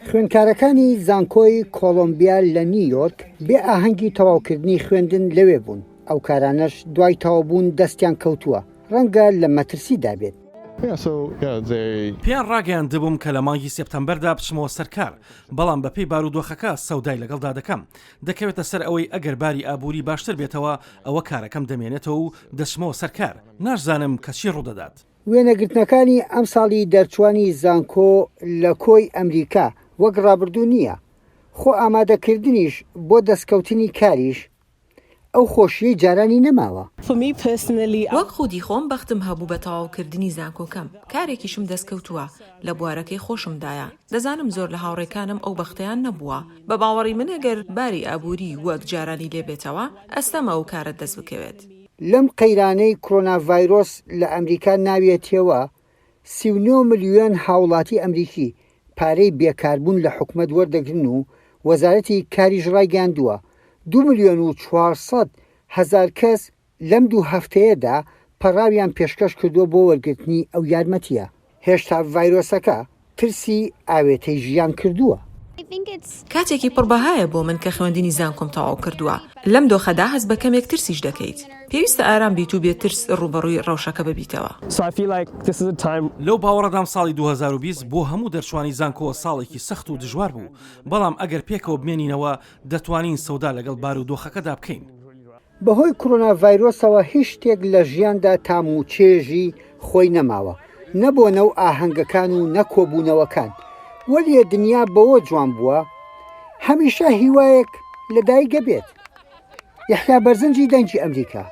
خوێندکارەکانی زانکۆی کۆلۆمبیای لە نیویۆرک بێ ئاهەنگی تەواوکردنی خوێندن لەوێ بوون. ئەو کارانەش دوای تەواوبوون دەستیان کەوتووە، ڕەنگە لە مەترسیدا بێت. پێیان ڕاگەیاندبووم کە لە مانگی سێپتەمبەردا بچمەوە سەرکار، بەڵام بەپێی بارودۆخەکە سەودای لەگەڵدا دەکەم. دەکەوێتە سەر ئەوەی ئەگەر باری ئابووری باشتر بێتەوە ئەوە کارەکەم دەمێنێتەوە و دەچمەوە سەرکار. نازانم کەچی ڕوودەدات. وێنەگرتنەکانی ئەمساڵی دەرچووانی زانکۆ لە کۆی ئەمریکا وەک ڕابردوو نییە. خۆ ئامادەکردنیش بۆ دەستکەوتنی کاریش ئەو خۆشیەی جارانی نەماوە. وەک خودی خۆم بەختم هەبوو بە تەواوکردنی زانکۆکەم. کارێکیشم دەستکەوتووە لە بوارەکەی خۆشمدایە. دەزانم زۆر لە هاوڕێکانم ئەو بەختیان نەبووە. بە باوەڕی من ئەگەر باری ئابووری وەک جارانی لێبێتەوە ئەستەمە ئەو کارت دەست بکەوێت. لەم قەیرانەی کۆرۆناڤایرۆس لە ئەمریکا ناوێتەوە 39 ملیۆن هاوڵاتی ئەمریکی پارەی بێکاربوون لە حکومەت وەردەگرن و وەزارەتی کاریش ڕایگەاندووە 2,400,000 کەس لەم دوو هەفتەیەدا پەڕاویان پێشکەش کردووە بۆ وەرگرتنی ئەو یارمەتیە. هێشتا ڤایرۆسەکە ترسی ئاوێتەی ژیان کردووە. کاتێکی پڕبەهایە بۆ من کە خوێندنی زانکۆم تەواو کردووە. لەم دۆخەدا هەست بە کەمێک ترسیش دەکەیت. پێویستە ئارام بیت و بێت ترس ڕوبەڕووی ڕەوشەکە ببیتەوە. لەو باوەڕەدام ساڵی 2020 بۆ هەموو دەرچوانی زانکۆ ساڵێکی سەخت و دژوار بوو، بەڵام ئەگەر پێکەوە بمێنینەوە دەتوانین سەودا لەگەڵ بارودۆخەکەدا بکەین. بەهۆی کۆرۆناڤایرۆسەوە هیچ شتێک لە ژیاندا تام و چێژی خۆی نەماوە، نەبوونە و ئاهەنگەکان و نەکۆبوونەوەکان. وەلیە دنیا بەوە جوان بووە هەمیشە هیوایەک لەدایکە بێت. یەحیا بەرزنجی دەنگی ئەمریکا.